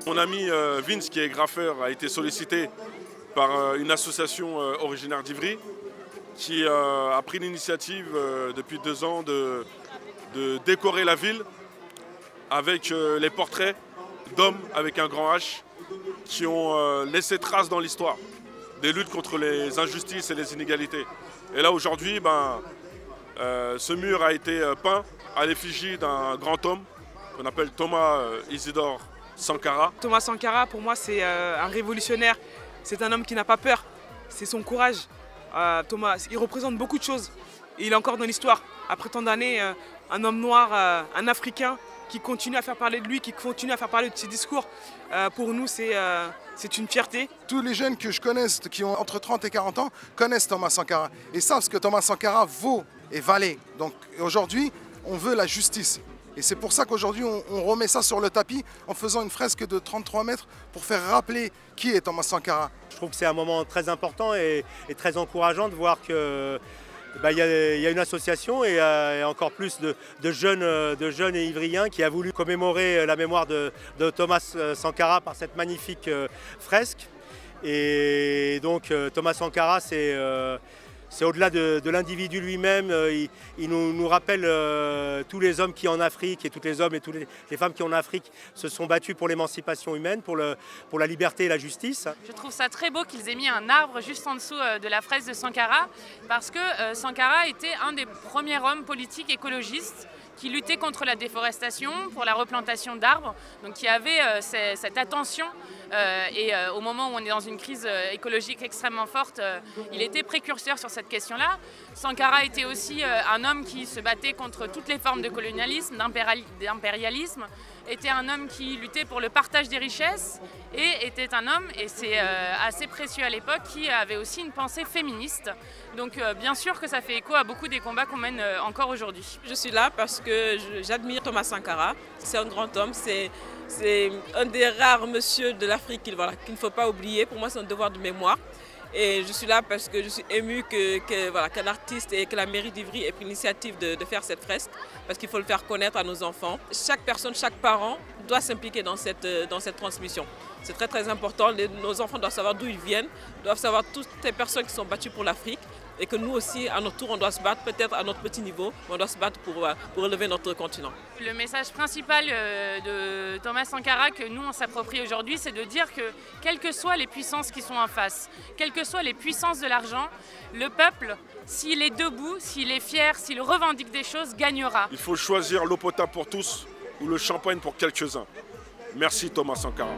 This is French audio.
Mon ami Vince, qui est graffeur, a été sollicité par une association originaire d'Ivry qui a pris l'initiative depuis 2 ans de décorer la ville avec les portraits d'hommes avec un grand H qui ont laissé trace dans l'histoire des luttes contre les injustices et les inégalités. Et là aujourd'hui, ce mur a été peint à l'effigie d'un grand homme qu'on appelle Thomas Isidore Sankara. Thomas Sankara, pour moi, c'est un révolutionnaire. C'est un homme qui n'a pas peur. C'est son courage. Thomas, il représente beaucoup de choses. Il est encore dans l'histoire. Après tant d'années, un homme noir, un Africain, qui continue à faire parler de lui, qui continue à faire parler de ses discours. Pour nous, c'est une fierté. Tous les jeunes que je connaisse, qui ont entre 30 et 40 ans, connaissent Thomas Sankara et savent ce que Thomas Sankara vaut et valait. Donc aujourd'hui, on veut la justice. Et c'est pour ça qu'aujourd'hui, on remet ça sur le tapis en faisant une fresque de 33 mètres pour faire rappeler qui est Thomas Sankara. Je trouve que c'est un moment très important et très encourageant de voir que y a une association et encore plus de jeunes et ivriens qui a voulu commémorer la mémoire de Thomas Sankara par cette magnifique fresque. Et donc Thomas Sankara, c'est au-delà de l'individu lui-même, il nous rappelle tous les hommes qui en Afrique et toutes les hommes et toutes les femmes qui en Afrique se sont battus pour l'émancipation humaine, pour la liberté et la justice. Je trouve ça très beau qu'ils aient mis un arbre juste en dessous de la fresque de Sankara parce que Sankara était un des premiers hommes politiques écologistes qui luttait contre la déforestation, pour la replantation d'arbres, donc qui avait cette attention. Au moment où on est dans une crise écologique extrêmement forte, il était précurseur sur cette question-là. Sankara était aussi un homme qui se battait contre toutes les formes de colonialisme, d'impérialisme, était un homme qui luttait pour le partage des richesses et était un homme, et c'est assez précieux à l'époque, qui avait aussi une pensée féministe. Donc bien sûr que ça fait écho à beaucoup des combats qu'on mène encore aujourd'hui. Je suis là parce que j'admire Thomas Sankara. C'est un grand homme, c'est un des rares messieurs de l'Afrique qu'il ne faut pas oublier. Pour moi, c'est un devoir de mémoire. Et je suis là parce que je suis émue qu'un artiste et que la mairie d'Ivry ait pris l'initiative de faire cette fresque, parce qu'il faut le faire connaître à nos enfants. Chaque personne, chaque parent doit s'impliquer dans cette transmission. C'est très très important. Nos enfants doivent savoir d'où ils viennent, doivent savoir toutes les personnes qui sont battues pour l'Afrique, et que nous aussi, à notre tour, on doit se battre, peut-être à notre petit niveau, mais on doit se battre pour relever notre continent. Le message principal de Thomas Sankara que nous, on s'approprie aujourd'hui, c'est de dire que, quelles que soient les puissances qui sont en face, quelles que soient les puissances de l'argent, le peuple, s'il est debout, s'il est fier, s'il revendique des choses, gagnera. Il faut choisir l'eau potable pour tous ou le champagne pour quelques-uns. Merci Thomas Sankara.